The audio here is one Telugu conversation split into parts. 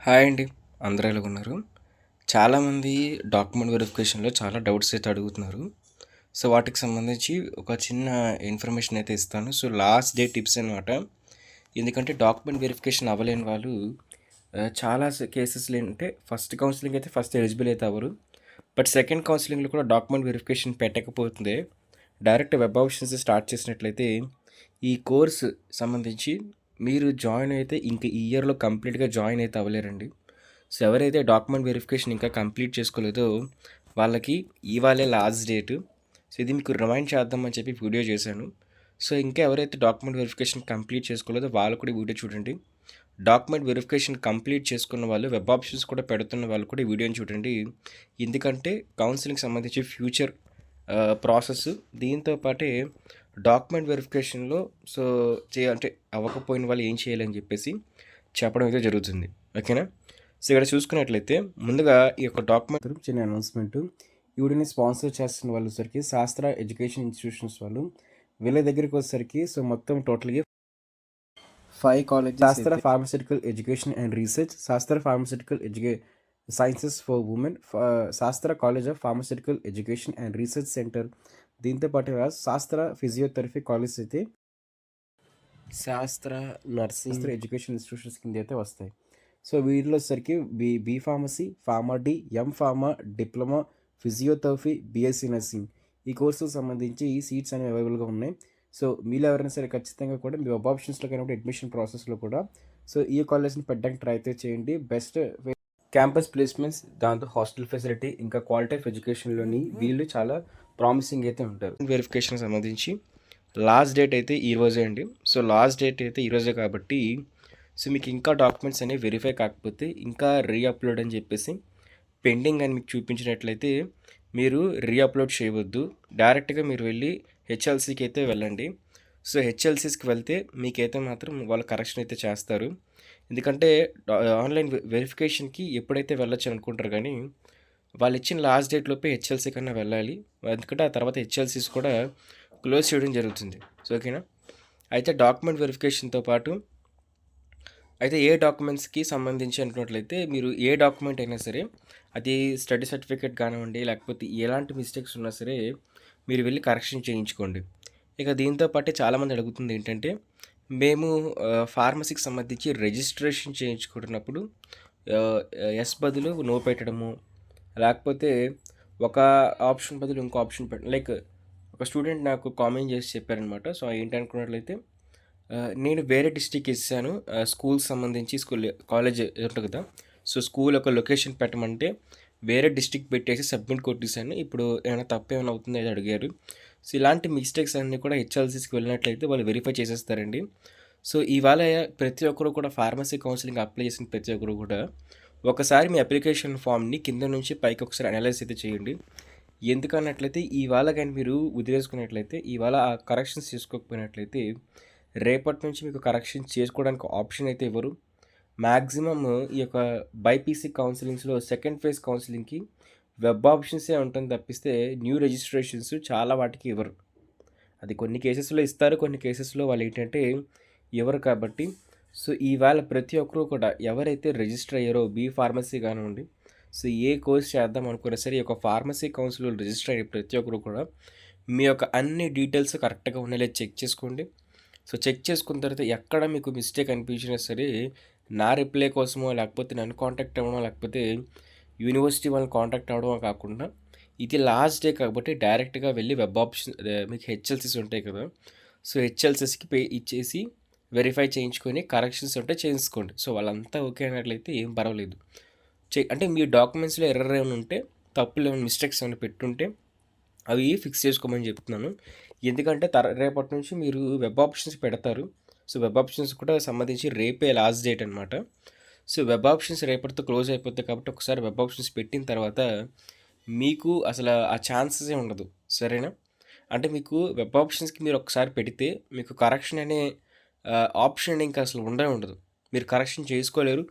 హాయ్ అండి. అందరూ ఎలాగున్నారు? చాలామంది డాక్యుమెంట్ వెరిఫికేషన్‌లో చాలా డౌట్స్ అయితే అడుగుతున్నారు. సో, వాటికి సంబంధించి ఒక చిన్న ఇన్ఫర్మేషన్ అయితే ఇస్తాను. సో, లాస్ట్ డే టిప్స్ అనమాట. ఎందుకంటే డాక్యుమెంట్ వెరిఫికేషన్ అవ్వలేని వాళ్ళు చాలా కేసెస్‌లో ఏంటంటే ఫస్ట్ కౌన్సిలింగ్ అయితే ఫస్ట్ ఎలిజిబుల్ అయితే అవ్వరు. బట్ సెకండ్ కౌన్సిలింగ్‌లో కూడా డాక్యుమెంట్ వెరిఫికేషన్ పెట్టకపోతే డైరెక్ట్ వెబ్ ఆప్షన్స్ స్టార్ట్ చేసినట్లయితే ఈ కోర్స్ సంబంధించి మీరు జాయిన్ అయితే ఇంక ఈ ఇయర్‌లో కంప్లీట్‌గా జాయిన్ అయితే అవ్వలేరండి. సో, ఎవరైతే డాక్యుమెంట్ వెరిఫికేషన్ ఇంకా కంప్లీట్ చేసుకోలేదో వాళ్ళకి ఇవాళే లాస్ట్ డేట్. సో, ఇది మీకు రిమైండ్ చేద్దామని చెప్పి వీడియో చేశాను. సో, ఇంకా ఎవరైతే డాక్యుమెంట్ వెరిఫికేషన్ కంప్లీట్ చేసుకోలేదో వాళ్ళు కూడా ఈ వీడియో చూడండి. డాక్యుమెంట్ వెరిఫికేషన్ కంప్లీట్ చేసుకున్న వాళ్ళు వెబ్ ఆప్షన్స్ కూడా పెడుతున్న వాళ్ళు కూడా ఈ వీడియోని చూడండి. ఎందుకంటే కౌన్సిలింగ్‌కి సంబంధించి ఫ్యూచర్ ప్రాసెస్ దీంతో పాటే డాక్యుమెంట్ వెరిఫికేషన్‌లో సో, అంటే అవ్వకపోయిన వాళ్ళు ఏం చేయాలని చెప్పేసి చెప్పడం అయితే జరుగుతుంది. ఓకేనా? సో, ఇక్కడ చూసుకున్నట్లయితే ముందుగా ఈ యొక్క డాక్యుమెంట్ చిన్న అనౌన్స్‌మెంట్. ఈ వీడియోని స్పాన్సర్ చేస్తున్న వాళ్ళు వచ్చేసరికి శాస్త్ర ఎడ్యుకేషన్ ఇన్స్టిట్యూషన్స్ వాళ్ళు. వీళ్ళ దగ్గరికి వచ్చేసరికి సో, మొత్తం టోటల్‌గా 5 కాలేజెస్ శాస్త్ర ఫార్మాస్యూటికల్ ఎడ్యుకేషన్ అండ్ రీసెర్చ్, శాస్త్ర ఫార్మాస్యూటికల్ సైన్సెస్ ఫర్ ఉమెన్, శాస్త్ర college of pharmaceutical education and research centre. దీంతో పాటుగా శాస్త్ర ఫిజియోథెరపీ కాలేజ్ అయితే శాస్త్ర నర్సింగ్ ఎడ్యుకేషన్ ఇన్స్టిట్యూషన్స్ కింద అయితే వస్తాయి. సో వీటిలో వచ్చేసరికి B pharmacy, pharma D, M pharma, diploma, physiotherapy, BSc nursing ఈ కోర్సులకు సంబంధించి ఈ సీట్స్ అనేవి అవైలబుల్గా ఉన్నాయి. సో మీరు ఎవరైనా సరే ఖచ్చితంగా కూడా మీ వెబ్ ఆప్షన్స్లో కానీ అడ్మిషన్ ప్రాసెస్లో కూడా సో ఈ కాలేజ్ని పెట్టడానికి ట్రై అయితే చేయండి. బెస్ట్ క్యాంపస్ ప్లేస్మెంట్స్, దాంతో హాస్టల్ ఫెసిలిటీ, ఇంకా క్వాలిటీ ఆఫ్ ఎడ్యుకేషన్లోని వీళ్ళు చాలా ప్రామిసింగ్ అయితే ఉంటారు. వెరిఫికేషన్ సంబంధించి లాస్ట్ డేట్ అయితే ఈ రోజే అండి. సో లాస్ట్ డేట్ అయితే ఈరోజే కాబట్టి సో మీకు ఇంకా డాక్యుమెంట్స్ అనేవి వెరిఫై కాకపోతే ఇంకా రీఅప్లోడ్ అని చెప్పేసి పెండింగ్ అని మీకు చూపించినట్లయితే మీరు రీఅప్లోడ్ చేయవద్దు. డైరెక్ట్గా మీరు వెళ్ళి హెచ్ఎల్సీకి అయితే వెళ్ళండి. సో హెచ్ఎల్సీస్కి వెళ్తే మీకైతే మాత్రం వాళ్ళు కరెక్షన్ అయితే చేస్తారు. ఎందుకంటే ఆన్లైన్ వెరిఫికేషన్కి ఎప్పుడైతే వెళ్ళొచ్చు అనుకుంటారు కానీ వాళ్ళు ఇచ్చిన లాస్ట్ డేట్ లోపే హెచ్ఎల్సీ కన్నా వెళ్ళాలి. ఎందుకంటే ఆ తర్వాత హెచ్ఎల్సీస్ కూడా క్లోజ్ చేయడం జరుగుతుంది. సో ఓకేనా? అయితే డాక్యుమెంట్ వెరిఫికేషన్తో పాటు అయితే ఏ డాక్యుమెంట్స్కి సంబంధించి అనుకున్నట్లయితే మీరు ఏ డాక్యుమెంట్ అయినా సరే అది స్టడీ సర్టిఫికేట్ కానివ్వండి, లేకపోతే ఎలాంటి మిస్టేక్స్ ఉన్నా సరే మీరు వెళ్ళి కరెక్షన్ చేయించుకోండి. ఇక దీంతో పాటే చాలామంది అడుగుతుంది ఏంటంటే మేము ఫార్మసీకి సంబంధించి రిజిస్ట్రేషన్ చేయించుకుంటున్నప్పుడు ఎస్ బదులు నో పెట్టడము, లేకపోతే ఒక ఆప్షన్ బదులు ఇంకో ఆప్షన్ పెట్టడం. లైక్ ఒక స్టూడెంట్ నాకు కామెంట్ చేసి చెప్పారనమాట. సో ఏంటనుకున్నట్లయితే నేను వేరే డిస్ట్రిక్ట్ ఇచ్చాను స్కూల్ సంబంధించి కాలేజ్ ఉంటుంది కదా. సో స్కూల్ ఒక లొకేషన్ పెట్టమంటే వేరే డిస్ట్రిక్ట్ పెట్టేసి సబ్మిట్ కొట్టేసాను. ఇప్పుడు ఏమైనా తప్పు ఏమైనా అవుతుందో అని అడిగారు. సో ఇలాంటి మిస్టేక్స్ అన్నీ కూడా హెచ్ఎల్సీస్కి వెళ్ళినట్లయితే వాళ్ళు వెరిఫై చేసేస్తారండి. సో ఇవాళ ప్రతి ఒక్కరు కూడా ఫార్మసీ కౌన్సిలింగ్ అప్లై చేసిన ప్రతి ఒక్కరు కూడా ఒకసారి మీ అప్లికేషన్ ఫామ్ని కింద నుంచి పైకి ఒకసారి అనలైజ్ అయితే చేయండి. ఎందుకన్నట్లయితే ఇవాళ కానీ మీరు వదిలేసుకున్నట్లయితే ఇవాళ ఆ కరెక్షన్స్ చేసుకోకపోయినట్లయితే రేపటి నుంచి మీకు కరెక్షన్ చేసుకోవడానికి ఆప్షన్ అయితే ఇవ్వరు. మ్యాక్సిమమ్ ఈ యొక్క బైపీసీ కౌన్సిలింగ్స్లో సెకండ్ ఫేజ్ కౌన్సిలింగ్కి వెబ్ ఆప్షన్సే ఉంటుంది తప్పిస్తే న్యూ రిజిస్ట్రేషన్స్ చాలా వాటికి ఇవ్వరు. అది కొన్ని కేసెస్లో ఇస్తారు, కొన్ని కేసెస్లో వాళ్ళు ఏంటంటే ఇవ్వరు. కాబట్టి సో ఇవాళ ప్రతి ఒక్కరు కూడా ఎవరైతే రిజిస్టర్ అయ్యారో బీ ఫార్మసీ కానివ్వండి, సో ఏ కోర్స్ చేద్దాం అనుకున్నా సరే ఈ యొక్క ఫార్మసీ కౌన్సిల్లో రిజిస్టర్ అయ్యే ప్రతి ఒక్కరు కూడా మీ యొక్క అన్ని డీటెయిల్స్ కరెక్ట్గా ఉండేలా చెక్ చేసుకోండి. సో చెక్ చేసుకున్న తర్వాత ఎక్కడ మీకు మిస్టేక్ అనిపించినా సరే నా రిప్లై కోసమో, లేకపోతే నన్ను కాంటాక్ట్ అవ్వడం, లేకపోతే యూనివర్సిటీ వాళ్ళని కాంటాక్ట్ అవ్వడమో కాకుండా ఇది లాస్ట్ డే కాబట్టి డైరెక్ట్గా వెళ్ళి వెబ్ ఆప్షన్ మీకు హెచ్ఎల్సీస్ ఉంటాయి కదా. సో హెచ్ఎల్సీస్కి పే ఇచ్చేసి వెరిఫై చేయించుకొని కరెక్షన్స్ ఉంటే చేయించుకోండి. సో వాళ్ళంతా ఓకే అన్నట్లయితే ఏం పర్వాలేదు. అంటే మీ డాక్యుమెంట్స్లో ఎర్రర్ ఏమైనా ఉంటే, తప్పులు ఏమైనా మిస్టేక్స్ ఏమైనా పెట్టుంటే అవి ఫిక్స్ చేసుకోమని చెప్తున్నాను. ఎందుకంటే రేపటి నుంచి మీరు వెబ్ ఆప్షన్స్ పెడతారు. సో వెబ్ ఆప్షన్స్ కూడా సంబంధించి రేపే లాస్ట్ డేట్ అనమాట. సో వెబ్ ఆప్షన్స్ రేపటితో క్లోజ్ అయిపోతాయి కాబట్టి ఒకసారి వెబ్ ఆప్షన్స్ పెట్టిన తర్వాత మీకు అసలు ఆ ఛాన్సెసే ఉండదు. సరేనా? అంటే మీకు వెబ్ ఆప్షన్స్కి మీరు ఒకసారి పెడితే మీకు కరెక్షన్ అనే ఆప్షన్ ఇంకా అసలు ఉండదు. మీరు కరెక్షన్ చేసుకోలేరు.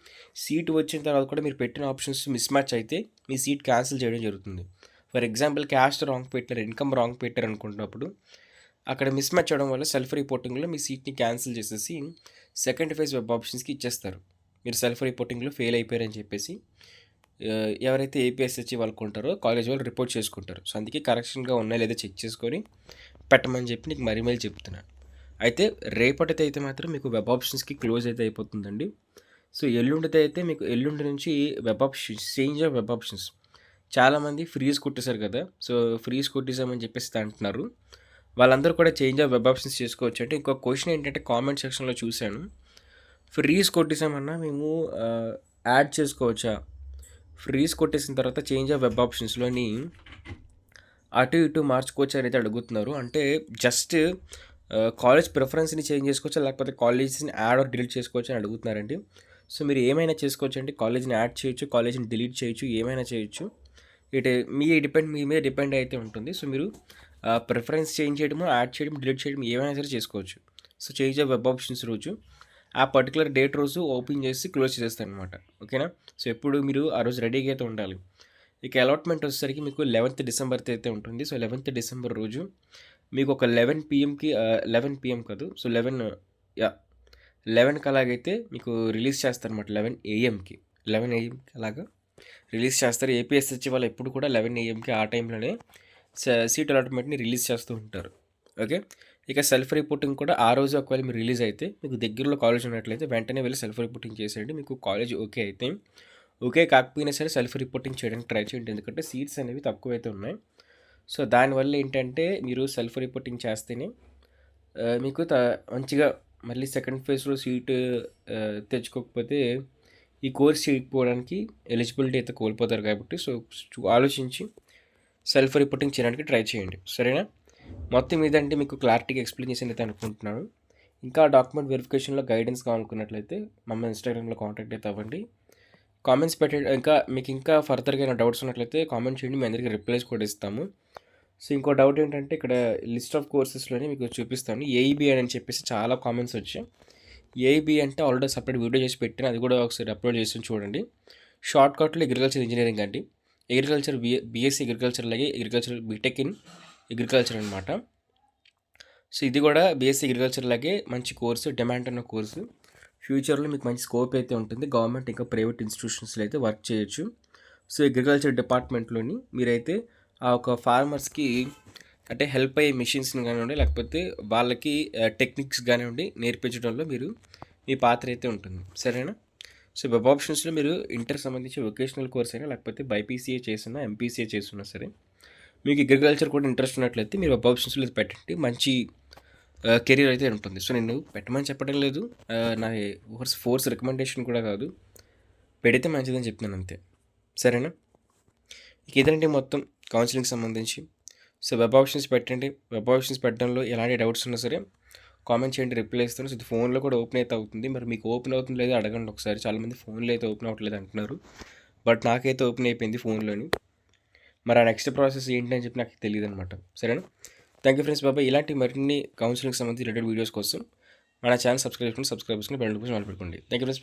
సీట్ వచ్చిన తర్వాత కూడా మీరు పెట్టిన ఆప్షన్స్ మిస్ మ్యాచ్ అయితే మీ సీట్ క్యాన్సిల్ చేయడం జరుగుతుంది. ఫర్ ఎగ్జాంపుల్ క్యాస్ట్ రాంగ్ పెట్టారు, ఇన్కమ్ రాంగ్ పెట్టారు అనుకుంటున్నప్పుడు అక్కడ మిస్ మ్యాచ్ అవ్వడం వల్ల సెల్ఫ్ రిపోర్టింగ్లో మీ సీట్ని క్యాన్సిల్ చేసేసి సెకండ్ ఫేజ్ వెబ్ ఆప్షన్స్కి ఇచ్చేస్తారు. మీరు సెల్ఫ్ రిపోర్టింగ్లో ఫెయిల్ అయిపోయారని చెప్పేసి ఎవరైతే ఏపీఎస్హెచ్ వాళ్ళకు ఉంటారో కాలేజ్ వాళ్ళు రిపోర్ట్ చేసుకుంటారు. సో అందుకే కరెక్షన్గా ఉన్నాయో లేదో చెక్ చేసుకొని పెట్టమని చెప్పి నీకు మరీ మరీ చెప్తున్నాను. అయితే రేపటితో అయితే మాత్రం మీకు వెబ్ ఆప్షన్స్కి క్లోజ్ అయితే అయిపోతుందండి. సో ఎల్లుండితో అయితే మీకు ఎల్లుండి నుంచి web options change of web options చాలామంది ఫ్రీజ్ కొట్టేశారు కదా. సో ఫ్రీజ్ కొట్టేసామని చెప్పేసి అంటున్నారు. వాళ్ళందరూ కూడా చేంజ్ ఆఫ్ వెబ్ ఆప్షన్స్ చేసుకోవచ్చు. అంటే ఇంకో క్వశ్చన్ ఏంటంటే కామెంట్ సెక్షన్లో చూశాను, ఫ్రీజ్ కొట్టేసామన్నా మేము యాడ్ చేసుకోవచ్చా? ఫ్రీజ్ కొట్టేసిన తర్వాత చేంజ్ ఆఫ్ వెబ్ ఆప్షన్స్లోని అటు ఇటు మార్చుకోవచ్చు అని అయితే అడుగుతున్నారు. అంటే జస్ట్ కాలేజ్ ప్రిఫరెన్స్ని చేంజ్ చేసుకోవచ్చా, లేకపోతే కాలేజ్ని యాడ్ ఆర్ డిలీట్ చేసుకోవచ్చు అని అడుగుతున్నారండి. సో మీరు ఏమైనా చేసుకోవచ్చు అండి. కాలేజ్ని యాడ్ చేయొచ్చు, కాలేజ్ని డిలీట్ చేయొచ్చు, ఏమైనా చేయొచ్చు. ఇటు మీ మీద డిపెండ్ అయితే ఉంటుంది. సో మీరు ప్రిఫరెన్స్ చేంజ్ చేయడము, యాడ్ చేయడం, డిలీట్ చేయడం ఏమైనా సరే చేసుకోవచ్చు. So change of web options రోజు ఆ పర్టికులర్ డేట్ రోజు ఓపెన్ చేసి క్లోజ్ చేసేస్తాను అనమాట. ఓకేనా? సో ఎప్పుడు మీరు ఆ రోజు రెడీగా అయితే ఉండాలి. ఇక అలాట్మెంట్ వచ్చేసరికి మీకు 11th December అయితే ఉంటుంది. సో 11th December రోజు మీకు ఒక 11 PMకి 11 PM కాదు, సో 11కి అలాగైతే మీకు రిలీజ్ చేస్తారనమాట. 11 AMకి అలాగా రిలీజ్ చేస్తారు. ఏపీఎస్హెచ్ వాళ్ళు ఎప్పుడు కూడా 11 AMకి ఆ టైంలోనే సీట్ అలాట్మెంట్ని రిలీజ్ చేస్తూ ఉంటారు. ఓకే. ఇక సెల్ఫ్ రిపోర్టింగ్ కూడా ఆ రోజు ఒకవేళ మీరు రిలీజ్ అయితే మీకు దగ్గరలో కాలేజ్ ఉన్నట్లయితే వెంటనే వెళ్ళి సెల్ఫ్ రిపోర్టింగ్ చేసేయండి. మీకు కాలేజ్ ఓకే అయితే, ఓకే కాకపోయినా సరే సెల్ఫ్ రిపోర్టింగ్ చేయడానికి ట్రై చేయండి. ఎందుకంటే సీట్స్ అనేవి తక్కువైతే ఉన్నాయి. సో దానివల్ల ఏంటంటే మీరు సెల్ఫ్ రిపోర్టింగ్ చేస్తేనే మీకు మంచిగా మళ్ళీ సెకండ్ ఫేజ్లో సీటు తెచ్చుకోకపోతే ఈ కోర్స్ చేయకపోవడానికి ఎలిజిబిలిటీ అయితే కోల్పోతారు. కాబట్టి సో ఆలోచించి సెల్ఫ్ రిపోర్టింగ్ చేయడానికి ట్రై చేయండి. సరేనా? మొత్తం మీదంటే మీకు క్లారిటీగా ఎక్స్ప్లెయిన్ చేసి అయితే అనుకుంటున్నాను. ఇంకా డాక్యుమెంట్ వెరిఫికేషన్లో గైడెన్స్ కావాలనుకున్నట్లయితే మమ్మల్ని ఇన్స్టాగ్రామ్లో కాంటాక్ట్ అయితే అవ్వండి. కామెంట్స్ పెట్టండి. మీకు ఇంకా ఫర్దర్గా ఏమైనా డౌట్స్ ఉన్నట్లయితే కామెంట్ చేయండి, మీ అందరికీ రిప్లైస్ కూడా ఇస్తాము. సో ఇంకో డౌట్ ఏంటంటే ఇక్కడ లిస్ట్ ఆఫ్ కోర్సెస్లోనే మీకు చూపిస్తాను. ఏఈబి అని చెప్పేసి చాలా కామెంట్స్ వచ్చాయి. ఏఈబి అంటే ఆల్రెడీ సపరేట్ వీడియో చేసి పెట్టాను, అది కూడా ఒకసారి అప్లోడ్ చేసి చూడండి. షార్ట్ కట్లో అగ్రికల్చర్ ఇంజనీరింగ్ అండి. అగ్రికల్చర్ బీఎస్సీ అగ్రికల్చర్, అలాగే అగ్రికల్చర్ బీటెక్ ఇన్ అగ్రికల్చర్ అనమాట. సో ఇది కూడా బీఎస్సీ అగ్రికల్చర్ లాగే మంచి కోర్సు, డిమాండ్ ఉన్న కోర్సు. ఫ్యూచర్లో మీకు మంచి స్కోప్ అయితే ఉంటుంది. గవర్నమెంట్ ఇంకా ప్రైవేట్ ఇన్స్టిట్యూషన్స్లో అయితే వర్క్ చేయొచ్చు. సో అగ్రికల్చర్ డిపార్ట్మెంట్లోని మీరైతే ఆ ఒక ఫార్మర్స్కి అంటే హెల్ప్ అయ్యే మిషన్స్ని కానివ్వండి, లేకపోతే వాళ్ళకి టెక్నిక్స్ కానివ్వండి నేర్పించడంలో మీ పాత్ర అయితే ఉంటుంది. సరేనా? సో వెబ్ ఆప్షన్స్లో మీరు ఇంటర్ సంబంధించి వొకేషనల్ కోర్స్ అయినా, లేకపోతే బైపీసీఏ చేసినా, ఎంపీసీఏ చేస్తున్నా సరే, మీకు అగ్రికల్చర్ కూడా ఇంట్రెస్ట్ ఉన్నట్లయితే మీరు వెబ్ ఆప్షన్స్లో పెట్టండి. మంచి కెరీర్ అయితే ఉంటుంది. సో నేను పెట్టమని చెప్పడం లేదు, నా ఫోర్స్ రికమెండేషన్ కూడా కాదు, పెడితే మంచిదని చెప్తున్నాను అంతే. సరేనా? ఇదంటే మొత్తం కౌన్సిలింగ్ సంబంధించి. సో వెబ్ ఆప్షన్స్ పెట్టండి. వెబ్ ఆప్షన్స్ పెట్టడంలో ఎలాంటి డౌట్స్ ఉన్నా సరే కామెంట్ చేయండి, రిప్లై ఇస్తాను. సో ఇది ఫోన్లో కూడా ఓపెన్ అయితే అవుతుంది. మరి మీకు ఓపెన్ అవుతుంది లేదో అడగండి ఒకసారి. చాలామంది ఫోన్లో అయితే ఓపెన్ అవ్వట్లేదు అంటున్నారు, బట్ నాకైతే ఓపెన్ అయిపోయింది ఫోన్లోని. మరి ఆ నెక్స్ట్ ప్రాసెస్ ఏంటని చెప్పి నాకు తెలియదు అనమాట. సరేనా? Thank you friends. బాబాయ్. ఇలాంటి మరిన్ని కౌన్సిలింగ్ సంబంధించి రిలేటెడ్ వీడియోస్ కోసం మన ఛానల్ సబ్స్క్రైబ్ చేసుకుని బెల్ నోటిఫికేషన్ ఆన్ పెట్టుకోండి. Thank you friends.